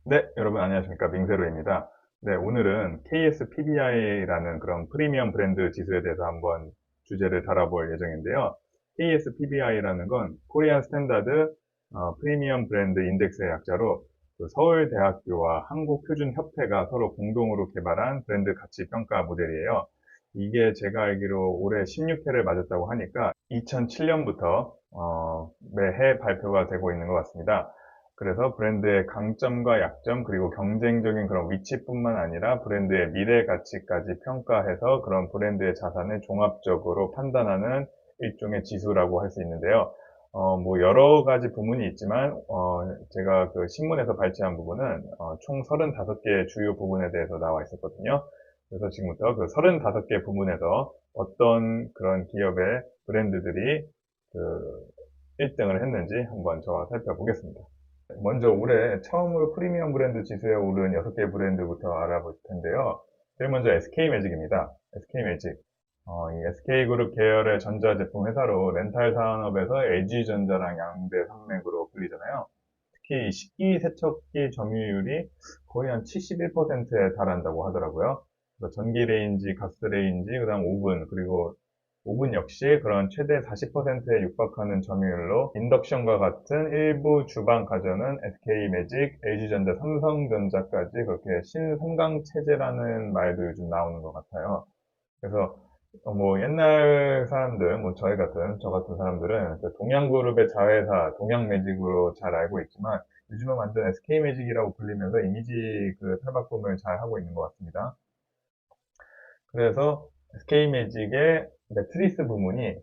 네, 여러분 안녕하십니까. 민세로입니다. 네, 오늘은 KSPBI라는 그런 프리미엄 브랜드 지수에 대해서 한번 주제를 다뤄볼 예정인데요. KSPBI라는 건 코리안 스탠다드 프리미엄 브랜드 인덱스의 약자로 그 서울대학교와 한국표준협회가 서로 공동으로 개발한 브랜드 가치 평가 모델이에요. 이게 제가 알기로 올해 16회를 맞았다고 하니까 2007년부터 매해 발표가 되고 있는 것 같습니다. 그래서 브랜드의 강점과 약점, 그리고 경쟁적인 그런 위치뿐만 아니라 브랜드의 미래 가치까지 평가해서 그런 브랜드의 자산을 종합적으로 판단하는 일종의 지수라고 할 수 있는데요. 뭐 여러 가지 부문이 있지만, 제가 그 신문에서 발췌한 부분은 총 35개 주요 부분에 대해서 나와 있었거든요. 그래서 지금부터 그 35개 부문에서 어떤 그런 기업의 브랜드들이 그 1등을 했는지 한번 저와 살펴보겠습니다. 먼저 올해 처음으로 프리미엄 브랜드 지수에 오른 6개 브랜드부터 알아볼 텐데요. 제일 먼저 SK매직입니다. SK매직. 이 SK그룹 계열의 전자제품 회사로 렌탈 산업에서 LG전자랑 양대 산맥으로 불리잖아요. 특히 이 식기 세척기 점유율이 거의 한 71%에 달한다고 하더라고요. 그래서 전기 레인지, 가스 레인지, 그다음 오븐, 그리고 오븐 역시 그런 최대 40%에 육박하는 점유율로 인덕션과 같은 일부 주방 가전은 SK매직, LG전자, 삼성전자까지 그렇게 신성강 체제라는 말도 요즘 나오는 것 같아요. 그래서 뭐 옛날 사람들, 뭐 저 같은 사람들은 그 동양그룹의 자회사 동양매직으로 잘 알고 있지만 요즘은 완전 SK매직이라고 불리면서 이미지 그 탈바꿈을 잘 하고 있는 것 같습니다. 그래서 SK매직의 매트리스 부문이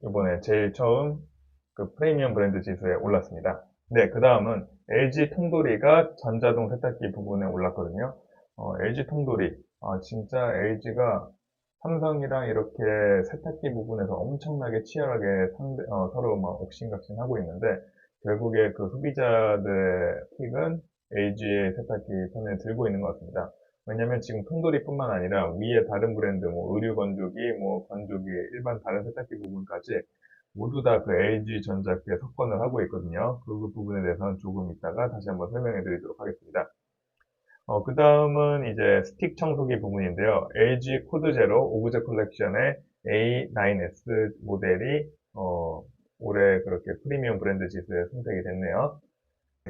이번에 제일 처음 그 프리미엄 브랜드 지수에 올랐습니다. 네, 그 다음은 LG 통돌이가 전자동 세탁기 부분에 올랐거든요. LG 통돌이, 진짜 LG가 삼성이랑 이렇게 세탁기 부분에서 엄청나게 치열하게 서로 막 옥신각신하고 있는데 결국에 그 소비자들의 픽은 LG의 세탁기 편을 들고 있는 것 같습니다. 왜냐면 지금 통돌이뿐만 아니라 위에 다른 브랜드, 뭐 의류 건조기, 뭐 건조기, 일반 다른 세탁기 부분까지 모두 다 그 LG전자께 석권을 하고 있거든요. 그 부분에 대해서는 조금 이따가 다시 한번 설명해 드리도록 하겠습니다. 그 다음은 이제 스틱 청소기 부분인데요. LG 코드 제로 오브제 컬렉션의 A9S 모델이 올해 그렇게 프리미엄 브랜드 지수에 선택이 됐네요.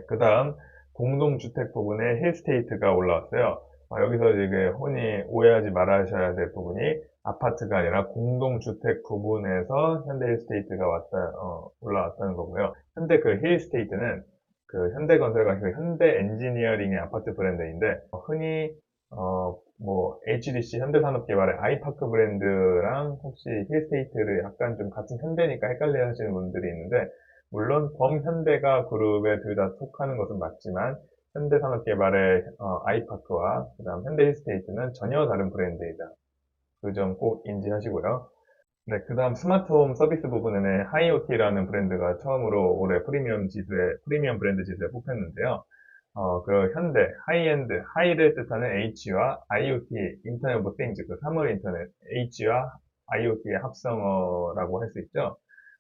그 다음 공동주택 부분에 힐스테이트가 올라왔어요. 여기서 이게 흔히 오해하지 말아셔야 될 부분이 아파트가 아니라 공동주택 부분에서 현대 힐스테이트가 올라왔다는 거고요. 현대 그 힐스테이트는 그 현대건설과 그 현대 엔지니어링의 아파트 브랜드인데 흔히 뭐 HDC 현대산업개발의 아이파크 브랜드랑 혹시 힐스테이트를 약간 좀 같은 현대니까 헷갈려 하시는 분들이 있는데 물론 범현대가 그룹에 둘 다 속하는 것은 맞지만 현대산업개발의 아이파크와 그다음 현대힐스테이트는 전혀 다른 브랜드이다. 그 점 꼭 인지하시고요. 네, 그다음 스마트홈 서비스 부분에는 하이오티라는 브랜드가 처음으로 올해 프리미엄 브랜드 지수에 뽑혔는데요. 그 현대, 하이엔드, 하이를 뜻하는 H와 IoT, 인터넷 오브 띵즈, 그 사물 인터넷, H와 IoT의 합성어라고 할 수 있죠.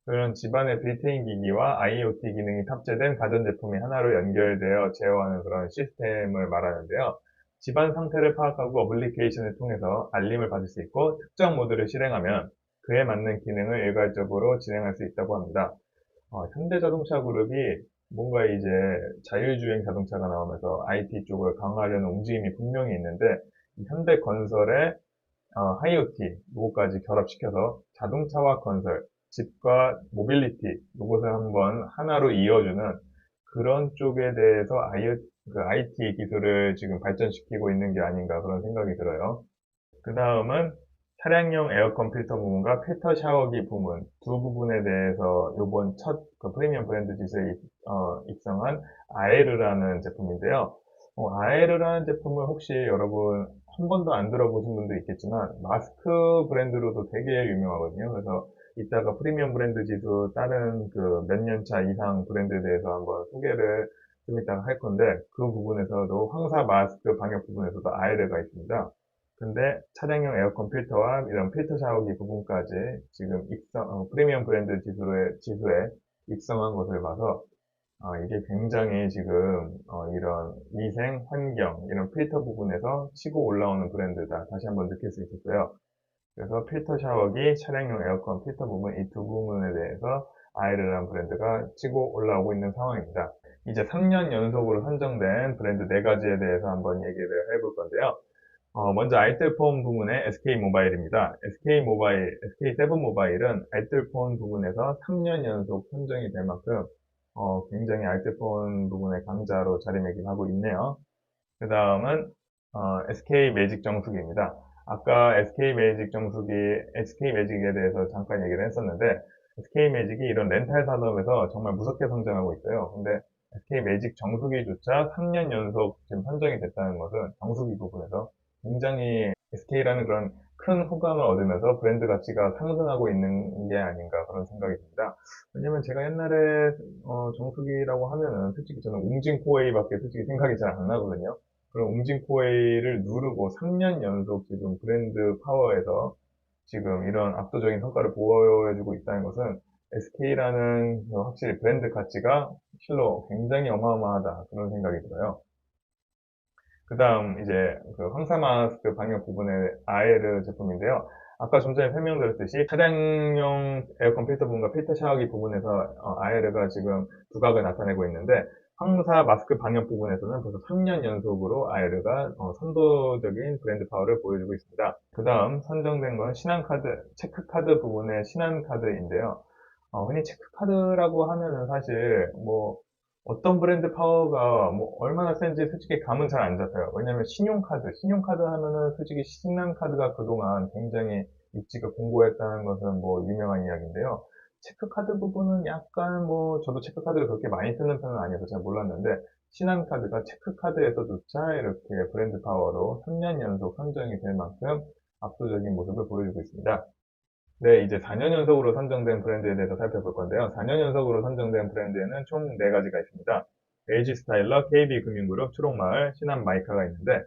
그런 집안의 빌트인 기기와 IoT 기능이 탑재된 가전제품이 하나로 연결되어 제어하는 그런 시스템을 말하는데요. 집안 상태를 파악하고 어플리케이션을 통해서 알림을 받을 수 있고 특정 모드를 실행하면 그에 맞는 기능을 일괄적으로 진행할 수 있다고 합니다. 현대자동차 그룹이 뭔가 이제 자율주행 자동차가 나오면서 IT 쪽을 강화하려는 움직임이 분명히 있는데 현대건설의 IoT 요거까지 결합시켜서 자동차와 건설, 집과 모빌리티 요것을 한번 하나로 이어주는 그런 쪽에 대해서 IT 기술을 지금 발전시키고 있는 게 아닌가 그런 생각이 들어요. 그 다음은 차량용 에어컨 필터 부분과 필터 샤워기 부분 두 부분에 대해서 요번 첫 그 프리미엄 브랜드 지수에 입성한 아에르라는 제품인데요. 아에르라는 제품을 혹시 여러분 한 번도 안 들어보신 분도 있겠지만 마스크 브랜드로도 되게 유명하거든요. 그래서 이따가 프리미엄 브랜드 지수 다른 그 몇 년 차 이상 브랜드에 대해서 한번 소개를 좀 이따가 할 건데 그 부분에서도 황사 마스크 방역 부분에서도 아에르가 있습니다. 근데 차량용 에어컨 필터와 이런 필터 샤워기 부분까지 지금 프리미엄 브랜드 지수에 입성한 것을 봐서 이게 굉장히 지금 이런 위생, 환경, 이런 필터 부분에서 치고 올라오는 브랜드다. 다시 한번 느낄 수 있었어요. 그래서 필터 샤워기, 차량용 에어컨 필터 부분 이 두 부분에 대해서 아이르란 브랜드가 치고 올라오고 있는 상황입니다. 이제 3년 연속으로 선정된 브랜드 4가지에 대해서 한번 얘기를 해볼 건데요. 먼저 알뜰폰 부문의 SK모바일입니다. SK모바일, SK7모바일은 알뜰폰 부분에서 3년 연속 선정이 될 만큼 굉장히 알뜰폰 부분의 강자로 자리매김하고 있네요. 그 다음은 SK매직 정수기입니다. 아까 SK매직에 대해서 잠깐 얘기를 했었는데 SK매직이 이런 렌탈 산업에서 정말 무섭게 성장하고 있어요. 근데 SK매직 정수기조차 3년 연속 지금 선정이 됐다는 것은 정수기 부분에서 굉장히 SK라는 그런 큰 호감을 얻으면서 브랜드 가치가 상승하고 있는 게 아닌가 그런 생각이 듭니다. 왜냐면 제가 옛날에 정수기라고 하면은 솔직히 저는 웅진코웨이밖에 솔직히 생각이 잘 안 나거든요. 그런 웅진코웨이를 누르고 3년 연속 지금 브랜드 파워에서 지금 이런 압도적인 성과를 보여주고 있다는 것은 SK라는 확실히 브랜드 가치가 실로 굉장히 어마어마하다 그런 생각이 들어요. 그 다음 이제 그 황사 마스크 방역 부분의 아에르 제품인데요. 아까 좀 전에 설명드렸듯이 차량용 에어컨 필터 부분과 필터 샤워기 부분에서 아에르가 지금 두각을 나타내고 있는데 황사 마스크 방역 부분에서는 벌써 3년 연속으로 아에르가 선도적인 브랜드 파워를 보여주고 있습니다. 그 다음 선정된 건 신한카드, 체크카드 부분의 신한카드인데요. 흔히 체크카드라고 하면은 사실 뭐 어떤 브랜드 파워가 뭐 얼마나 센지 솔직히 감은 잘 안 잡혀요. 왜냐면 신용카드 하면은 솔직히 신한카드가 그동안 굉장히 입지가 공고했다는 것은 뭐 유명한 이야기인데요. 체크카드 부분은 약간 뭐 저도 체크카드를 그렇게 많이 쓰는 편은 아니어서 잘 몰랐는데 신한카드가 체크카드에서조차 이렇게 브랜드 파워로 3년 연속 선정이 될 만큼 압도적인 모습을 보여주고 있습니다. 네, 이제 4년 연속으로 선정된 브랜드에 대해서 살펴볼 건데요. 4년 연속으로 선정된 브랜드에는 총 4가지가 있습니다. LG 스타일러, KB금융그룹, 초록마을, 신한마이카가 있는데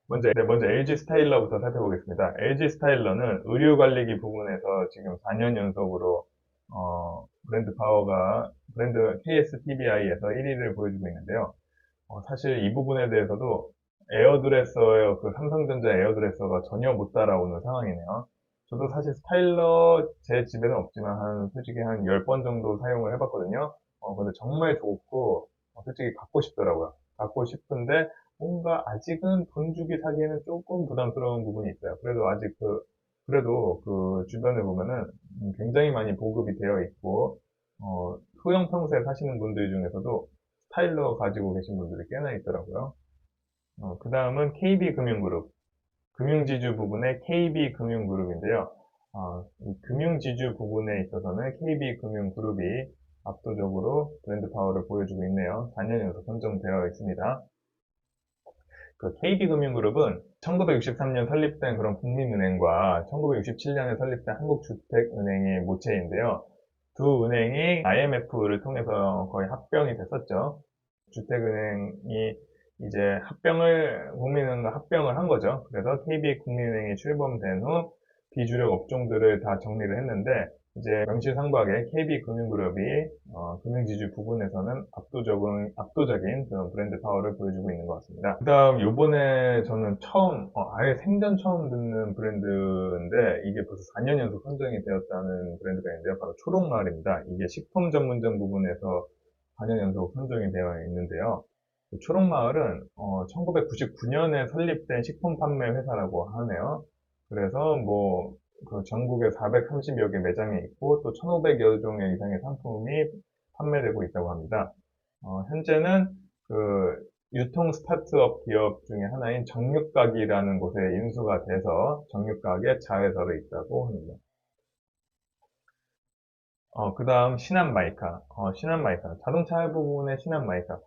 먼저 LG 스타일러부터 살펴보겠습니다. LG 스타일러는 의류관리기 부분에서 지금 4년 연속으로 브랜드 파워가 브랜드 KSTBI에서 1위를 보여주고 있는데요. 사실 이 부분에 대해서도 에어드레서의 그 삼성전자 에어드레서가 전혀 못 따라오는 상황이네요. 저도 사실 스타일러 제 집에는 없지만 솔직히 한 10번 정도 사용을 해봤거든요. 근데 정말 좋고 솔직히 갖고 싶더라고요. 갖고 싶은데 뭔가 아직은 돈 주기 사기에는 조금 부담스러운 부분이 있어요. 그래도 그 주변에 보면은 굉장히 많이 보급이 되어 있고 소형 평소에 사시는 분들 중에서도 스타일러 가지고 계신 분들이 꽤나 있더라고요. 그 다음은 KB금융그룹. 금융지주 부분의 KB금융그룹인데요. 이 금융지주 부분에 있어서는 KB금융그룹이 압도적으로 브랜드 파워를 보여주고 있네요. 4년 연속 선정되어 있습니다. 그 KB금융그룹은 1963년 설립된 그런 국민은행과 1967년에 설립된 한국주택은행의 모체인데요. 두 은행이 IMF를 통해서 거의 합병이 됐었죠. 주택은행이 이제 국민은행과 합병을 한 거죠. 그래서 KB국민은행이 출범된 후 비주력 업종들을 다 정리를 했는데 이제 명실상부하게 KB금융그룹이 금융지주 부분에서는 압도적인 그런 브랜드 파워를 보여주고 있는 것 같습니다. 그 다음 요번에 저는 아예 생전 처음 듣는 브랜드인데 이게 벌써 4년 연속 선정이 되었다는 브랜드가 있는데요. 바로 초록마을입니다. 이게 식품 전문점 부분에서 4년 연속 선정이 되어 있는데요. 초록마을은 1999년에 설립된 식품 판매 회사라고 하네요. 그래서 뭐 그 전국에 430여 개 매장이 있고 또 1,500여 종의 이상의 상품이 판매되고 있다고 합니다. 현재는 그 유통 스타트업 기업 중에 하나인 정육각이라는 곳에 인수가 돼서 정육각의 자회사로 있다고 합니다. 그 다음 신한마이카. 신한마이카. 자동차 할부 부분의 신한마이카.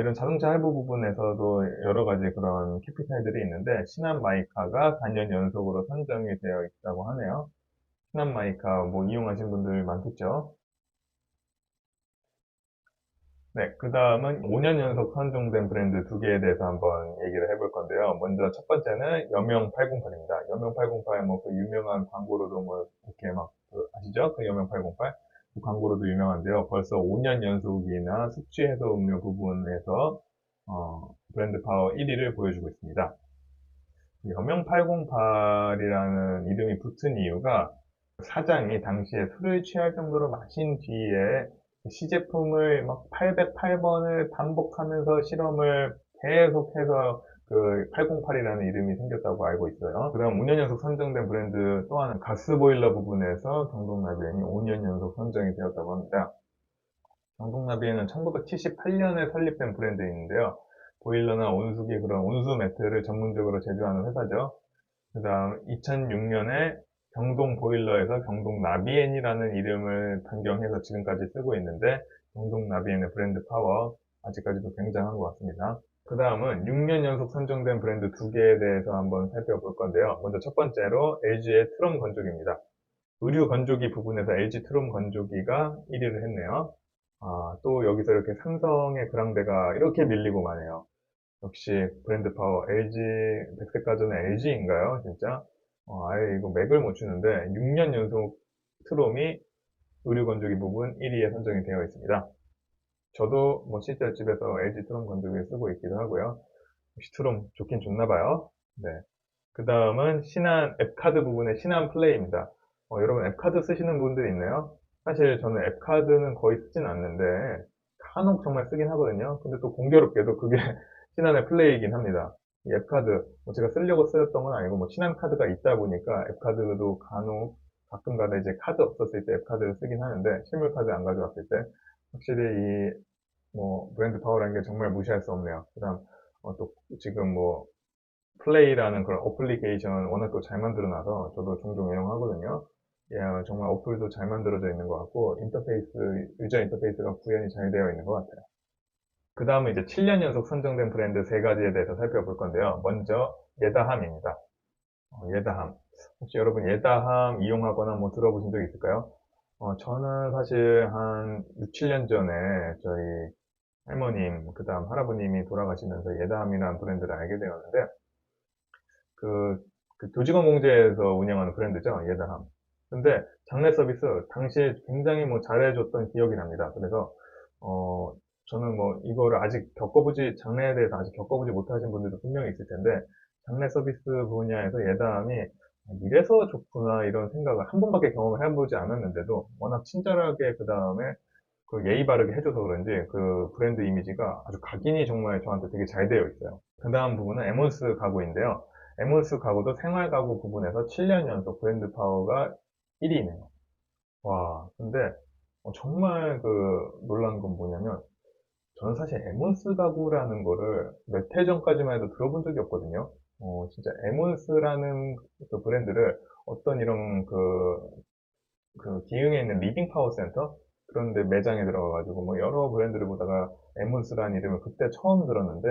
이런 자동차 할부 부분에서도 여러 가지 그런 캐피탈들이 있는데, 신한마이카가 4년 연속으로 선정이 되어 있다고 하네요. 신한마이카 뭐 이용하신 분들 많겠죠? 네, 그 다음은 5년 연속 선정된 브랜드 2개에 대해서 한번 얘기를 해볼 건데요. 먼저 첫 번째는 여명 808입니다. 여명 808, 뭐 그 유명한 광고로도 뭐 이렇게 막 아시죠? 그 여명 808. 광고로도 유명한데요. 벌써 5년 연속이나 숙취 해소 음료 부분에서 브랜드 파워 1위를 보여주고 있습니다. 여명 808이라는 이름이 붙은 이유가 사장이 당시에 술을 취할 정도로 마신 뒤에 시제품을 막 808번을 반복하면서 실험을 계속해서 그 808이라는 이름이 생겼다고 알고 있어요. 그 다음 5년 연속 선정된 브랜드 또 하나 가스보일러 부분에서 경동나비엔이 5년 연속 선정이 되었다고 합니다. 경동나비엔은 1978년에 설립된 브랜드인데요. 보일러나 온수기 그런 온수 매트를 전문적으로 제조하는 회사죠. 그 다음 2006년에 경동 보일러에서 경동 나비엔이라는 이름을 변경해서 지금까지 쓰고 있는데 경동 나비엔의 브랜드 파워 아직까지도 굉장한 것 같습니다. 그 다음은 6년 연속 선정된 브랜드 두 개에 대해서 한번 살펴볼 건데요. 먼저 첫 번째로 LG의 트롬 건조기입니다. 의류 건조기 부분에서 LG 트롬 건조기가 1위를 했네요. 또 여기서 이렇게 삼성의 그랑데가 이렇게 밀리고 마네요. 역시 브랜드 파워 LG 백색가전의 LG인가요? 진짜 아예 이거 맥을 못 추는데 6년 연속 트롬이 의류 건조기 부분 1위에 선정이 되어 있습니다. 저도 뭐 실제 집에서 LG 트롬 건조기 쓰고 있기도 하고요. 역시 트롬 좋긴 좋나 봐요. 네. 그 다음은 신한 앱카드 부분의 신한 플레이입니다. 여러분 앱카드 쓰시는 분들이 있나요? 사실 저는 앱카드는 거의 쓰진 않는데 간혹 정말 쓰긴 하거든요. 근데 또 공교롭게도 그게 신한의 플레이이긴 합니다. 이 앱카드 뭐 제가 쓰려고 쓰였던 건 아니고 뭐 신한 카드가 있다 보니까 앱카드도 간혹 가끔가다 이제 카드 없었을 때 앱카드를 쓰긴 하는데 실물 카드 안 가져왔을 때 확실히 이 뭐 브랜드 파워라는 게 정말 무시할 수 없네요. 그다음 또 지금 뭐 플레이라는 그런 어플리케이션 워낙 또 잘 만들어놔서 저도 종종 이용하거든요. 예, 정말 어플도 잘 만들어져 있는 것 같고 유저 인터페이스가 구현이 잘 되어 있는 것 같아요. 그 다음은 이제 7년 연속 선정된 브랜드 세 가지에 대해서 살펴볼 건데요. 먼저 예다함입니다. 예다함. 혹시 여러분 예다함 이용하거나 뭐 들어보신 적 있을까요? 저는 사실 한 6, 7년 전에 저희 할머님, 그 다음 할아버님이 돌아가시면서 예다함이라는 브랜드를 알게 되었는데 그, 그 교직원 공제에서 운영하는 브랜드죠. 예다함. 근데 장례 서비스 당시에 굉장히 뭐 잘해줬던 기억이 납니다. 그래서 어, 저는 뭐 이거를 아직 장래에 대해서 아직 겪어보지 못하신 분들도 분명히 있을 텐데 장례 서비스 분야에서 예다함이 이래서 좋구나 이런 생각을 한 번밖에 경험을 해보지 않았는데도 워낙 친절하게 그 다음에 그 예의 바르게 해줘서 그런지 그 브랜드 이미지가 아주 각인이 정말 저한테 되게 잘 되어 있어요. 그 다음 부분은 에몬스 가구인데요. 에몬스 가구도 생활 가구 부분에서 7년 연속 브랜드 파워가 1위네요. 와, 근데 정말 그 놀란 건 뭐냐면 저는 사실 에몬스 가구라는 거를 몇 해 전까지만 해도 들어본 적이 없거든요. 진짜 에몬스라는 그 브랜드를 어떤 이런 그 기흥에 있는 리빙 파워 센터 그런데 매장에 들어가가지고 뭐 여러 브랜드를 보다가 에몬스라는 이름을 그때 처음 들었는데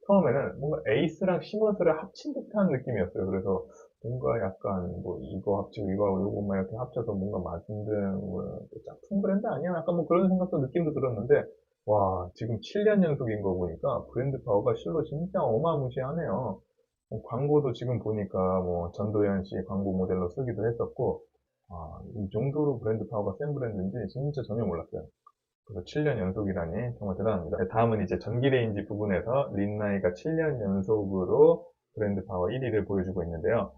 처음에는 뭔가 에이스랑 시몬스를 합친 듯한 느낌이었어요. 그래서 뭔가 약간 뭐 이거 합치고 이거하고 요거만 이렇게 합쳐서 뭔가 만든 뭐 짝퉁 브랜드 아니야? 약간 뭐 그런 생각도 느낌도 들었는데 와 지금 7년 연속인 거 보니까 브랜드 파워가 실로 진짜 어마무시하네요. 광고도 지금 보니까 뭐 전도연 씨 광고 모델로 쓰기도 했었고 이 정도로 브랜드 파워가 센 브랜드인지 진짜 전혀 몰랐어요. 그래서 7년 연속이라니 정말 대단합니다. 다음은 이제 전기 레인지 부분에서 린나이가 7년 연속으로 브랜드 파워 1위를 보여주고 있는데요.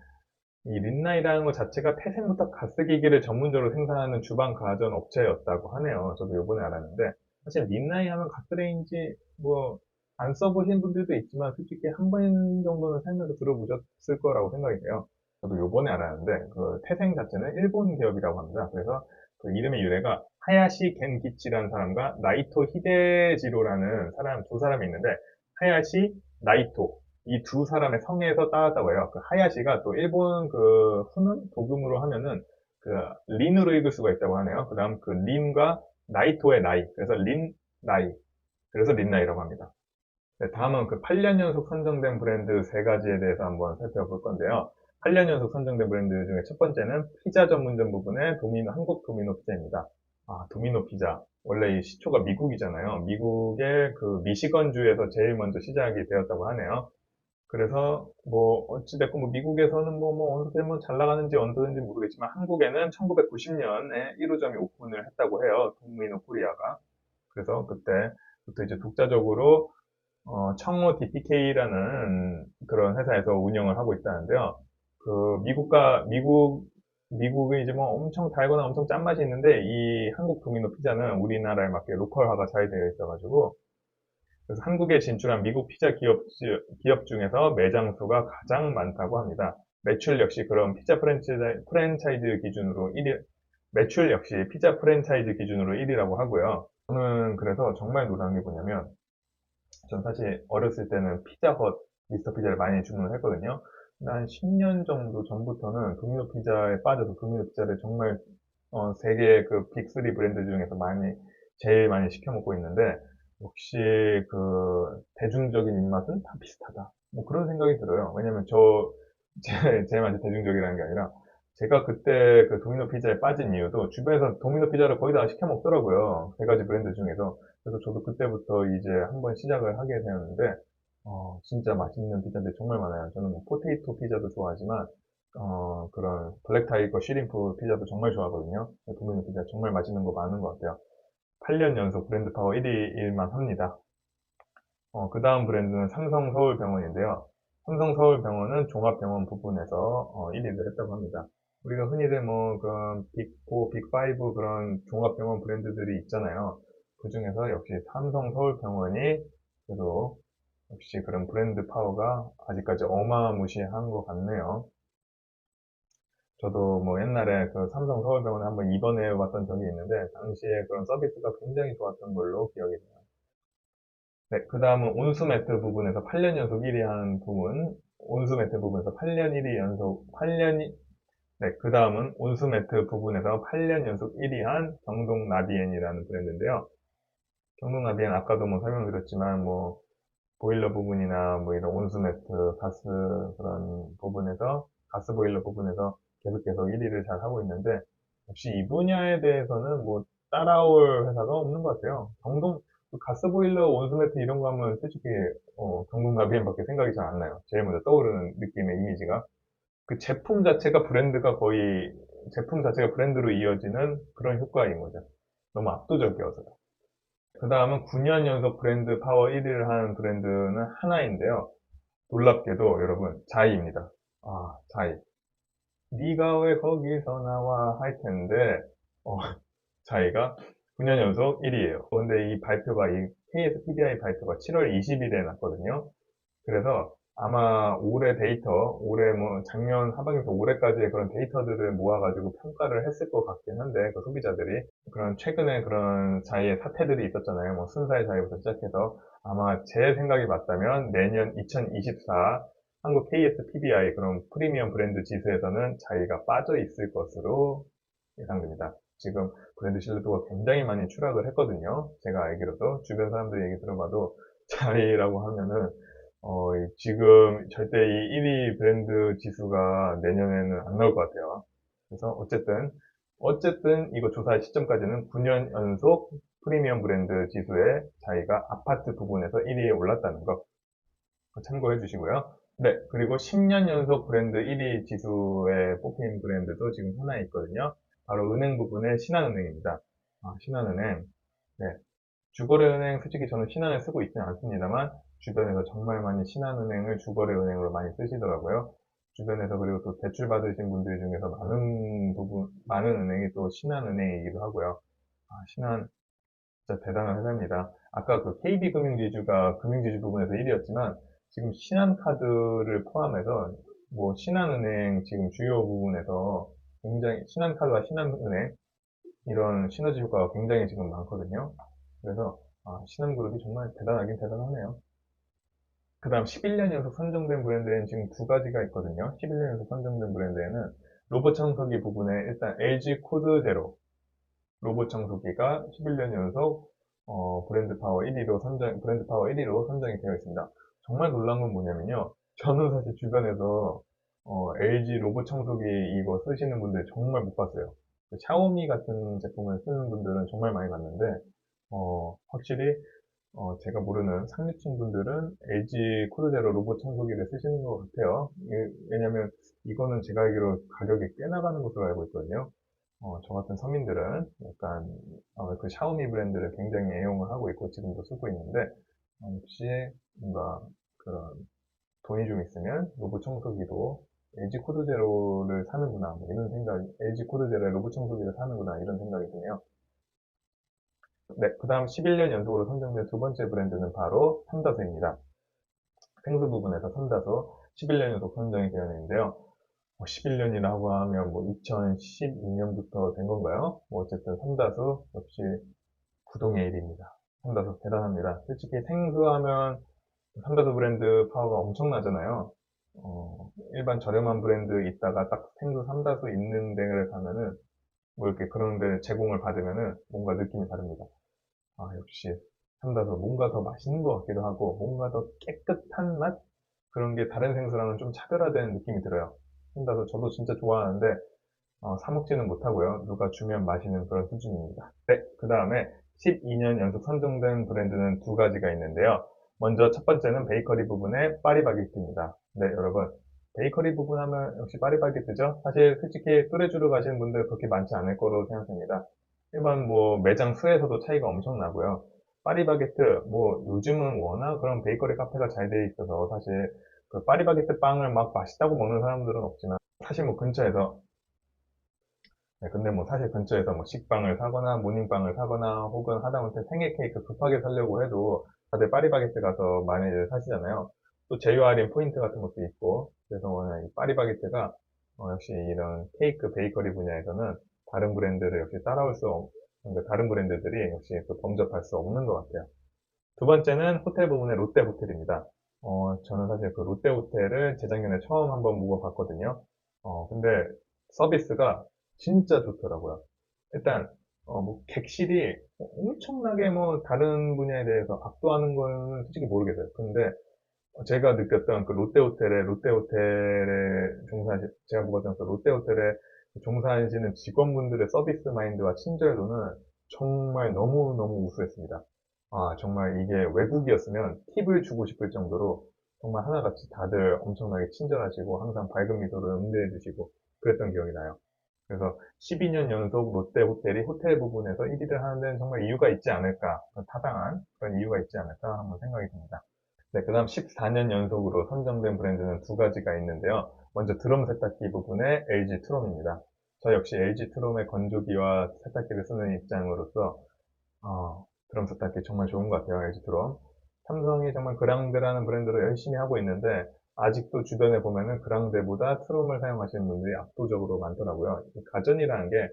이 린나이라는 것 자체가 태생부터 가스기기를 전문적으로 생산하는 주방 가전 업체였다고 하네요. 저도 요번에 알았는데 사실 린나이 하면 가스레인지 뭐 안 써보신 분들도 있지만 솔직히 한 번 정도는 살면서 들어보셨을 거라고 생각이 돼요. 저도 요번에 알았는데 그 태생 자체는 일본 기업이라고 합니다. 그래서 그 이름의 유래가 하야시 겐기치라는 사람과 나이토 히데지로라는 사람 두 사람이 있는데 하야시, 나이토 이 두 사람의 성에서 따왔다고 해요. 그 하야시가 또 일본 그 훈은 도금으로 하면은 그 린으로 읽을 수가 있다고 하네요. 그 다음 그 린과 나이토의 나이. 그래서 린, 나이. 그래서 린나이라고 합니다. 네, 다음은 그 8년 연속 선정된 브랜드 세 가지에 대해서 한번 살펴볼 건데요. 8년 연속 선정된 브랜드 중에 첫 번째는 피자 전문점 부분의 한국 도미노 피자입니다. 도미노 피자. 원래 이 시초가 미국이잖아요. 미국의 그 미시건주에서 제일 먼저 시작이 되었다고 하네요. 그래서 뭐 어찌됐건 뭐 미국에서는 어느새 잘 나가는지 어느든지 모르겠지만 한국에는 1990년에 1호점이 오픈을 했다고 해요. 동미노 코리아가. 그래서 그때부터 이제 독자적으로 청호 DPK라는 그런 회사에서 운영을 하고 있다는데요. 그 미국은 이제 뭐 엄청 달거나 엄청 짠맛이 있는데 이 한국 도미노 피자는 우리나라에 맞게 로컬화가 잘 되어 있어가지고 그래서 한국에 진출한 미국 피자 기업 중에서 매장 수가 가장 많다고 합니다. 매출 역시 그런 피자 프랜차이즈 기준으로 1위, 매출 역시 피자 프랜차이즈 기준으로 1위라고 하고요. 저는 그래서 정말 놀란 게 뭐냐면 전 사실 어렸을 때는 피자헛, 미스터 피자를 많이 주문을 했거든요. 근데 한 10년 정도 전부터는 도미노 피자에 빠져서 도미노 피자를 정말 세계 그 빅3 브랜드 중에서 제일 많이 시켜 먹고 있는데 역시 그 대중적인 입맛은 다 비슷하다. 뭐 그런 생각이 들어요. 왜냐면 제 맛이 대중적이라는 게 아니라 제가 그때 그 도미노 피자에 빠진 이유도 주변에서 도미노 피자를 거의 다 시켜 먹더라고요. 세 가지 브랜드 중에서. 그래서 저도 그때부터 이제 한번 시작을 하게 되었는데, 진짜 맛있는 피자들이 정말 많아요. 저는 뭐 포테이토 피자도 좋아하지만, 그런 블랙 타이거 쉬림프 피자도 정말 좋아하거든요. 도미노 피자 정말 맛있는 거 많은 것 같아요. 8년 연속 브랜드 파워 1위일만 합니다. 그 다음 브랜드는 삼성 서울병원인데요. 삼성 서울병원은 종합병원 부분에서 1위를 했다고 합니다. 우리가 흔히들 뭐 그런 빅4, 빅5 그런 종합병원 브랜드들이 있잖아요. 그 중에서 역시 삼성 서울병원이 그래도 역시 그런 브랜드 파워가 아직까지 어마무시한 것 같네요. 저도 뭐 옛날에 그 삼성 서울병원에 한번 입원해 왔던 적이 있는데 당시에 그런 서비스가 굉장히 좋았던 걸로 기억이 돼요. 네, 그 다음은 온수매트 부분에서 8년 연속 1위 한 부분, 온수매트 부분에서 8년 1위 연속, 8년이, 네, 그 다음은 온수매트 부분에서 8년 연속 1위 한 경동나비엔이라는 브랜드인데요. 경동나비엔 아까도 뭐 설명드렸지만 뭐 보일러 부분이나 뭐 이런 온수매트, 그런 부분에서, 가스 보일러 부분에서 계속해서 1위를 잘 하고 있는데, 역시 이 분야에 대해서는 뭐 따라올 회사가 없는 것 같아요. 그 가스 보일러, 온수매트 이런 거 하면 솔직히, 경동나비엔밖에 생각이 잘 안 나요. 제일 먼저 떠오르는 느낌의 이미지가. 그 제품 자체가 브랜드로 이어지는 그런 효과인 거죠. 너무 압도적이어서. 그 다음은 9년 연속 브랜드 파워 1위를 한 브랜드는 하나인데요. 놀랍게도 여러분, 자이입니다. 아, 자이. 네가 왜 거기서 나와 할 텐데, 어, 자이가 9년 연속 1위예요. 근데 이 KS PBI 발표가 7월 20일에 났거든요. 그래서 아마 올해 뭐 작년 하반기부터 올해까지의 그런 데이터들을 모아가지고 평가를 했을 것 같긴 한데, 그 소비자들이. 그런 최근에 그런 자이의 사태들이 있었잖아요. 뭐 순사의 자이부터 시작해서. 아마 제 생각이 맞다면 내년 2024 한국 KS PBI 그런 프리미엄 브랜드 지수에서는 자이가 빠져 있을 것으로 예상됩니다. 지금 브랜드 신뢰도가 굉장히 많이 추락을 했거든요. 제가 알기로도 주변 사람들 얘기 들어봐도 자이라고 하면은 지금 절대 이 1위 브랜드 지수가 내년에는 안 나올 것 같아요. 그래서 어쨌든 이거 조사 시점까지는 9년 연속 프리미엄 브랜드 지수에 자기가 아파트 부분에서 1위에 올랐다는 거 참고해 주시고요. 네, 그리고 10년 연속 브랜드 1위 지수에 뽑힌 브랜드도 지금 하나 있거든요. 바로 은행 부분의 신한은행입니다. 신한은행. 네, 주거래은행 솔직히 저는 신한을 쓰고 있지는 않습니다만 주변에서 정말 많이 신한은행을 주거래은행으로 많이 쓰시더라고요. 주변에서 그리고 또 대출 받으신 분들 중에서 많은 은행이 또 신한은행이기도 하고요. 신한 진짜 대단한 회사입니다. 아까 그 KB금융지주가 금융지주 부분에서 1위였지만 지금 신한카드를 포함해서 뭐 신한은행 지금 주요 부분에서 굉장히 신한카드와 신한은행 이런 시너지 효과가 굉장히 지금 많거든요. 그래서 신한그룹이 정말 대단하긴 대단하네요. 그 다음 11년 연속 선정된 브랜드에는 지금 두 가지가 있거든요. 11년 연속 선정된 브랜드에는 로봇 청소기 부분에 일단 LG 코드 제로 로봇 청소기가 11년 연속 브랜드 파워 1위로 선정이 되어 있습니다. 정말 놀란 건 뭐냐면요. 저는 사실 주변에서 LG 로봇 청소기 이거 쓰시는 분들 정말 못 봤어요. 그 샤오미 같은 제품을 쓰는 분들은 정말 많이 봤는데 확실히 제가 모르는 상류층 분들은 LG 코드제로 로봇 청소기를 쓰시는 것 같아요. 왜냐면 이거는 제가 알기로 가격이 꽤 나가는 것으로 알고 있거든요. 저 같은 서민들은 약간 그 샤오미 브랜드를 굉장히 애용을 하고 있고 지금도 쓰고 있는데 역시 뭔가 그런 돈이 좀 있으면 로봇 청소기도 LG 코드 제로를 사는구나 뭐 이런 생각, LG 코드 제로의 로봇 청소기를 사는구나 이런 생각이 드네요. 네, 그 다음 11년 연속으로 선정된 두 번째 브랜드는 바로 삼다수입니다. 생수 부분에서 삼다수 11년 연속 선정이 되어 있는데요. 11년이라고 하면 뭐 2012년부터 된 건가요? 뭐 어쨌든 삼다수 역시 구동의 일입니다. 삼다수 대단합니다. 솔직히 생수하면 삼다수 브랜드 파워가 엄청나잖아요. 일반 저렴한 브랜드 있다가 딱 생수 삼다수 있는 데를 가면은 뭐 이렇게 그런 데 제공을 받으면은 뭔가 느낌이 다릅니다. 역시 삼다수 뭔가 더 맛있는 것 같기도 하고 뭔가 더 깨끗한 맛? 그런 게 다른 생수랑은 좀 차별화되는 느낌이 들어요. 삼다수 저도 진짜 좋아하는데 사 먹지는 못하고요. 누가 주면 마시는 그런 수준입니다. 네, 그 다음에 12년 연속 선정된 브랜드는 두 가지가 있는데요. 먼저 첫 번째는 베이커리 부분의 파리바게뜨입니다. 네, 여러분. 베이커리 부분 하면 역시 파리바게뜨죠? 사실 솔직히 뚜레쥬르 가시는 분들 그렇게 많지 않을 거로 생각합니다. 일반 뭐 매장 수에서도 차이가 엄청 나고요. 파리바게뜨, 뭐 요즘은 워낙 그런 베이커리 카페가 잘 돼 있어서 사실 그 파리바게뜨 빵을 막 맛있다고 먹는 사람들은 없지만 사실 뭐 근처에서 네, 근데 뭐 사실 근처에서 뭐 식빵을 사거나 모닝빵을 사거나 혹은 하다못해 생일 케이크 급하게 사려고 해도 다들 파리바게뜨 가서 많이들 사시잖아요. 또 제휴 할인 포인트 같은 것도 있고 그래서 오늘 이 파리바게뜨가 역시 이런 케이크 베이커리 분야에서는 다른 브랜드를 역시 따라올 수 그러니까 다른 브랜드들이 역시 또 범접할 수 없는 것 같아요. 두 번째는 호텔 부분의 롯데 호텔입니다. 저는 사실 그 롯데 호텔을 재작년에 처음 한번 묵어봤거든요. 근데 서비스가 진짜 좋더라고요. 일단, 뭐, 객실이 엄청나게 뭐, 다른 분야에 대해서 압도하는 거는 솔직히 모르겠어요. 근데 제가 느꼈던 그 롯데 호텔에 제가 묵었던 그 롯데 호텔에 종사하시는 직원분들의 서비스 마인드와 친절도는 정말 너무너무 우수했습니다. 정말 이게 외국이었으면 팁을 주고 싶을 정도로 정말 하나같이 다들 엄청나게 친절하시고 항상 밝은 미소로 응대해 주시고 그랬던 기억이 나요. 그래서 12년 연속 롯데 호텔이 호텔 부분에서 1위를 하는 데는 정말 이유가 있지 않을까, 타당한 그런 이유가 있지 않을까 한번 생각이 듭니다. 네, 그 다음 14년 연속으로 선정된 브랜드는 두 가지가 있는데요. 먼저 드럼 세탁기 부분의 LG 트롬입니다. 저 역시 LG 트롬의 건조기와 세탁기를 쓰는 입장으로서 드럼 세탁기 정말 좋은 것 같아요. LG 트롬. 삼성이 정말 그랑데라는 브랜드로 열심히 하고 있는데 아직도 주변에 보면은 그랑데보다 트롬을 사용하시는 분들이 압도적으로 많더라고요. 이 가전이라는 게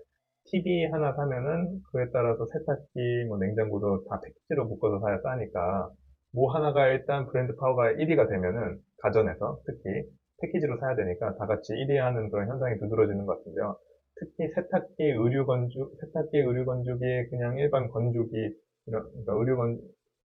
TV 하나 사면은 그에 따라서 세탁기, 뭐 냉장고도 다 패키지로 묶어서 사야 싸니까 뭐 하나가 일단 브랜드 파워가 1위가 되면은 가전에서 특히 패키지로 사야 되니까 다 같이 1위 하는 그런 현상이 두드러지는 것 같은데요. 특히 세탁기 의류 건조기, 그냥 일반 건조기, 그러니까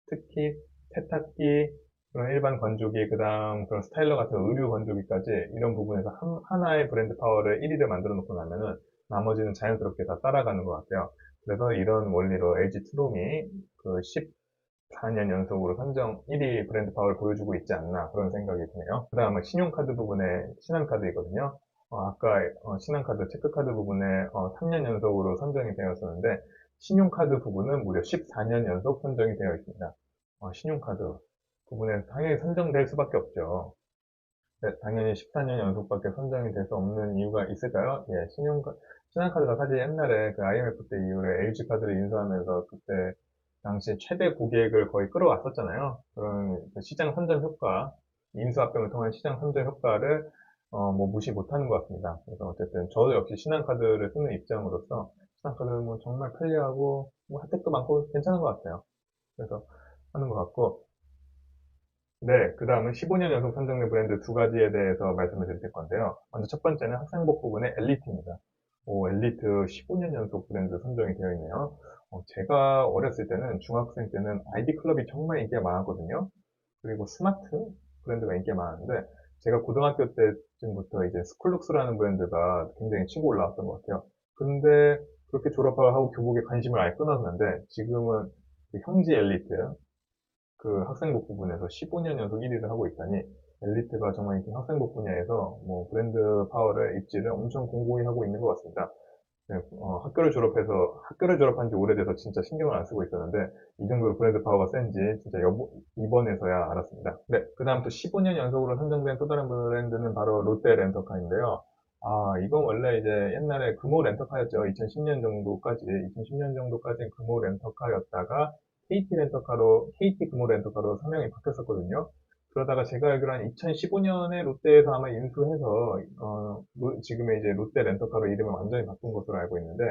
특히 세탁기, 그런 일반 건조기, 그 다음 그런 스타일러 같은 의류 건조기까지 이런 부분에서 하나의 브랜드 파워를 1위를 만들어 놓고 나면은 나머지는 자연스럽게 다 따라가는 것 같아요. 그래서 이런 원리로 LG 트롬이 그 14년 연속으로 선정 1위 브랜드 파워를 보여주고 있지 않나 그런 생각이 드네요. 그 다음은 신용카드 부분에 신한카드이거든요. 아까 신한카드 체크카드 부분에 3년 연속으로 선정이 되었었는데 신용카드 부분은 무려 14년 연속 선정이 되어 있습니다. 신용카드 부분에 당연히 선정될 수밖에 없죠. 네, 당연히 14년 연속밖에 선정이 될 수 없는 이유가 있을까요? 예, 신한카드가 사실 옛날에 그 IMF 때 이후에 LG카드를 인수하면서 그때 당시 최대 고객을 거의 끌어왔었잖아요. 그런 그 시장 선점 효과, 인수합병을 통한 시장 선점 효과를 뭐 무시 못하는 것 같습니다. 그래서 어쨌든 저도 역시 신한카드를 쓰는 입장으로서 신한카드는 뭐 정말 편리하고 뭐 혜택도 많고 괜찮은 것 같아요. 그래서 하는 것 같고 네, 그 다음은 15년 연속 선정된 브랜드 두 가지에 대해서 말씀을 드릴 건데요. 먼저 첫 번째는 학생복 부분의 엘리트입니다. 엘리트 15년 연속 브랜드 선정이 되어 있네요. 제가 어렸을 때는, 중학생 때는 아이디 클럽이 정말 인기가 많았거든요. 그리고 스마트 브랜드가 인기가 많았는데, 제가 고등학교 때쯤부터 이제 스쿨룩스라는 브랜드가 굉장히 치고 올라왔던 것 같아요. 근데 그렇게 졸업하고 교복에 관심을 아예 끊었는데, 지금은 그 형지 엘리트, 그 학생복 부분에서 15년 연속 1위를 하고 있다니 엘리트가 정말 이 학생복 분야에서 뭐 브랜드 파워를 입지를 엄청 공고히 하고 있는 것 같습니다. 네, 학교를 졸업한 지 오래돼서 진짜 신경을 안 쓰고 있었는데, 이 정도로 브랜드 파워가 센지 진짜 이번에서야 알았습니다. 네, 그 다음 또 15년 연속으로 선정된 또 다른 브랜드는 바로 롯데 렌터카인데요. 이건 원래 이제 옛날에 금호 렌터카였죠. 2010년 정도까지 금호 렌터카였다가 KT 금호 렌터카로 사명이 바뀌었었거든요. 그러다가 제가 알기로 한 2015년에 롯데에서 아마 인수해서 지금의 이제 롯데 렌터카로 이름을 완전히 바꾼 것으로 알고 있는데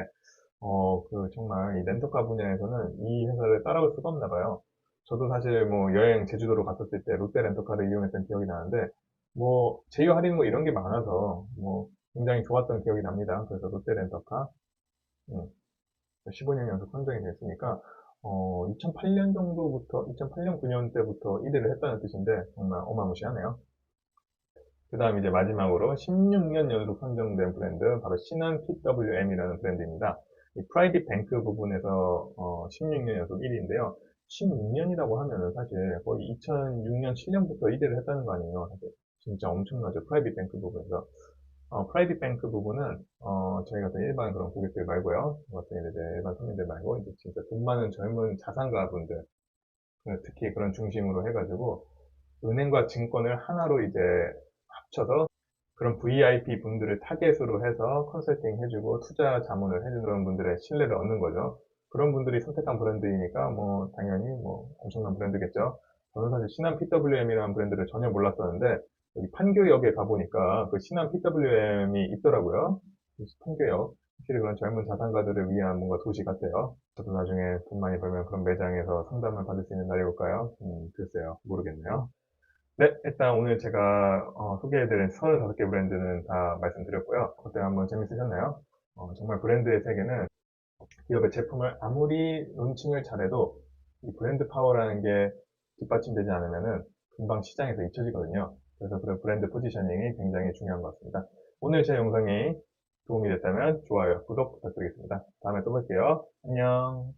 정말 이 렌터카 분야에서는 이 회사를 따라올 수가 없나 봐요. 저도 사실 뭐 여행 제주도로 갔었을 때 롯데 렌터카를 이용했던 기억이 나는데 뭐 제휴 할인 뭐 이런 게 많아서 뭐 굉장히 좋았던 기억이 납니다. 그래서 롯데 렌터카 15년 연속 선정이 됐으니까 2008년, 9년 때부터 1위를 했다는 뜻인데 정말 어마무시하네요. 그 다음 이제 마지막으로 16년 연속 선정된 브랜드 바로 신한 PWM이라는 브랜드입니다. 이 프라이빗 뱅크 부분에서 16년 연속 1위인데요. 16년이라고 하면은 사실 거의 2006년, 7년부터 1위를 했다는 거 아니에요. 사실 진짜 엄청나죠. 프라이빗 뱅크 부분에서. 프라이빗 뱅크 부분은 저희 같은 일반 그런 고객들 말고요. 저 같은 이제 일반 서민들 말고 이제 진짜 돈 많은 젊은 자산가분들 특히 그런 중심으로 해가지고 은행과 증권을 하나로 이제 합쳐서 그런 VIP 분들을 타겟으로 해서 컨설팅 해주고 투자 자문을 해주는 분들의 신뢰를 얻는 거죠. 그런 분들이 선택한 브랜드이니까 뭐 당연히 뭐 엄청난 브랜드겠죠. 저는 사실 신한 PWM이라는 브랜드를 전혀 몰랐었는데 여기 판교역에 가보니까 그 신한 PWM이 있더라고요. 판교역. 확실히 그런 젊은 자산가들을 위한 뭔가 도시 같아요. 저도 나중에 돈 많이 벌면 그런 매장에서 상담을 받을 수 있는 날이 올까요? 글쎄요. 모르겠네요. 네, 일단 오늘 제가 소개해드린 35개 브랜드는 다 말씀드렸고요. 어때요? 한번 재밌으셨나요? 정말 브랜드의 세계는 기업의 제품을 아무리 론칭을 잘해도 이 브랜드 파워라는 게 뒷받침되지 않으면은 금방 시장에서 잊혀지거든요. 그래서 그런 브랜드 포지셔닝이 굉장히 중요한 것 같습니다. 오늘 제 영상이 도움이 됐다면 좋아요, 구독 부탁드리겠습니다. 다음에 또 볼게요. 안녕.